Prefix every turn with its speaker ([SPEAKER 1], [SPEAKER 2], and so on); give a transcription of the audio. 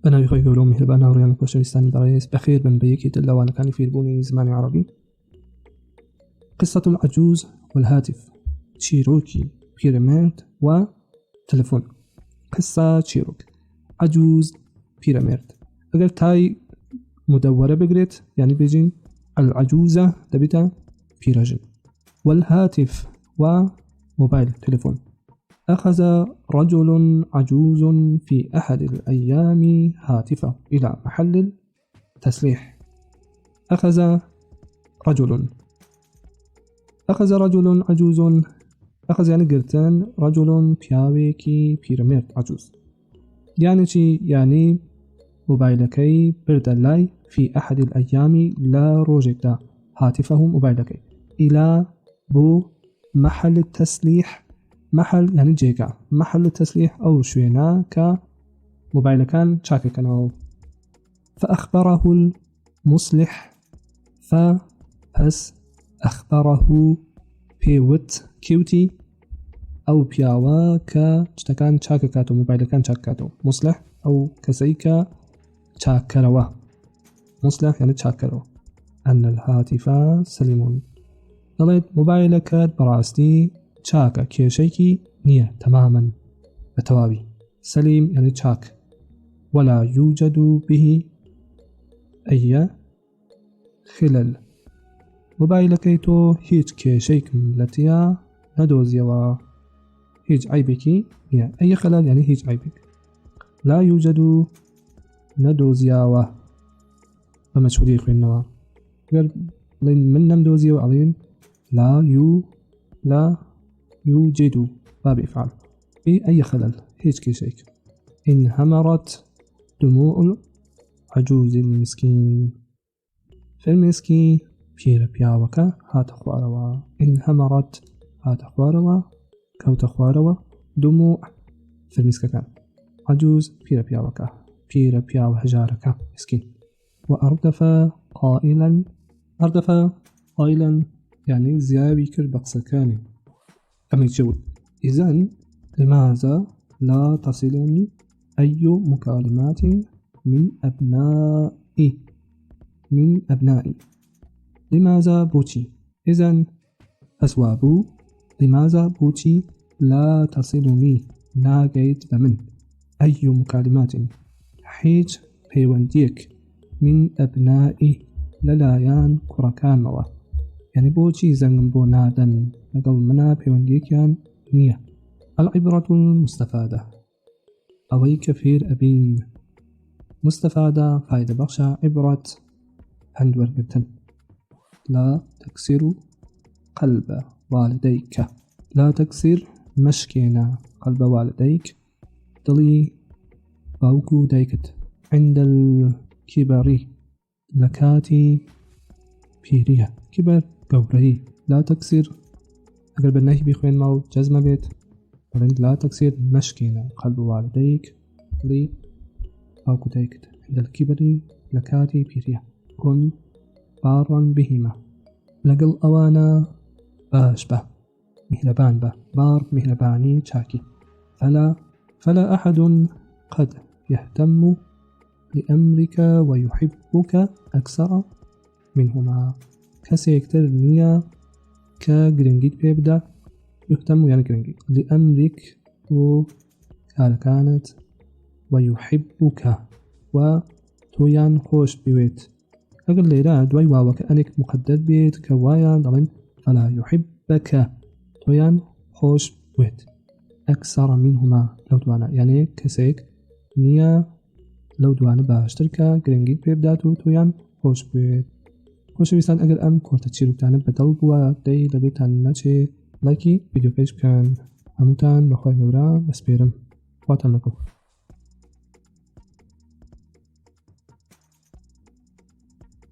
[SPEAKER 1] بناوی خۆی گەورە و میهرەبان هاوڕێیان و خۆشەویستانی بەڕێز بەخێر بن بە یەکی تر لەوانەکانی فێربوونی زمانی عەرەبی. قصة العجوز والهاتف، چیرۆکی پیرەمێرد و تەلەفۆن. قصة چیرۆک، عجوز پیرەمێرد. ئەگەر تای مدەوەرە بگرێت یعنی بێژین العجوزة دەبێتە پیرەژن، والهاتف و موبایل تلفون. أخذ رجل عجوز في أحد الأيام هاتفه إلى محل التسليح. أخذ رجل عجوز، أخذ يعني قرتان رجل بياويكي بيرميرت عجوز، يعني شي يعني موبايلكي بردلاي في أحد الأيام لا روجكتا هاتفه موبايلكي إلى بو محل التسليح. محل يعني جيكا، محل التسليح أو شوينا كموبايل كان شاكا كانوا. فأخبره المصلح، فأس أخبره بيوت كيوتي أو بياوا كان شاكا كاتو، موبايل كان شاكا كاتو مصلح أو كسيكا شاكروا. مصلح يعني شاكروا أن الهاتف سليم. دليت موبايلك براستي چاکە کێشەیەکی نییە تەمامەن بە تەواوی. سەلیم یعنی چاک. ولا يوجد به أي خلل. موبایلەکەی تۆ هیچ کێشەیەکم لە تیا نەدۆزیەوە، هیچ عیبێکی نییە. أي خلل یعنی هیچ عیبێک. لا يوجد نەدۆزیاوە بە مەجهولی خوێندنەوە. گەر من نەمدۆزیەوە ئەڵێن لا يوجد باب إفعال. أي خلل هيج كيشيك. انهمرت دموع العجوز المسكين. فالمسكين بير بياوكا هات خواروا. انهمرت هات خواروا كوت خواروا دموع فالمسكا كان عجوز بير بياوكا بير بياو هجاركا مسكين. وأردف قائلا يعني زيابي كالبقسكاني. أم يتجول إذن لماذا لا تصلني أي مكالمات من أبنائي. لماذا بوتي، إذن أسوابو لماذا بوتي لا تصلني ناقيت بمن أي مكالمات حيج بيونديك من أبنائي للايان كركان موا، يعني بوتي زنم بو نادن لقل منا بيونديكيان نية. العبرة المستفادة أوي كفير أبين مستفادة فايدة بخشة. عبرة عند ورقتن. لا تكسر قلب والديك. لا تكسر مشكينا قلب والديك دلي باوكو ديكت عند الكبر لكاتي بيريا كبر قوري. لا تكسر أقل بالنهي بيخوين ماو جزمة بيت ولند لا تكسر مشكينا قلب والديك لي باوكو ديكت عند الكبر لكاتي بيريا. كن بارا بهما لقل أوانا باش به مهربان به بار مهرباني شاكي. فلا أحد قد يهتم لأمرك ويحبك أكثر منهما. كسيكتر نية كجرينجيت بيبدأ يهتم يعني جرينجيت لأمرك كانت ويحبك وتويان خوش بيويت. أقل ليرا دوي واو كأنك مقدر بيت كوايان ضمن فلا يحبك تويان خوش بيويت أكثر منهما لو دوانا يعني كسيك نية لو دوانا باشتركة جرينجيت بيبدأ تويان خوش بيويت. خۆشەویستان ئەگەر ئەم کۆرتە چیرۆکتانە بەدڵ بووە دەی لەبێتان نەچێ لایکی ڤیدیۆکەش بکەن. هەمووتان بەخوای گەورە دەسپێرم. خواتان لەگەڵ.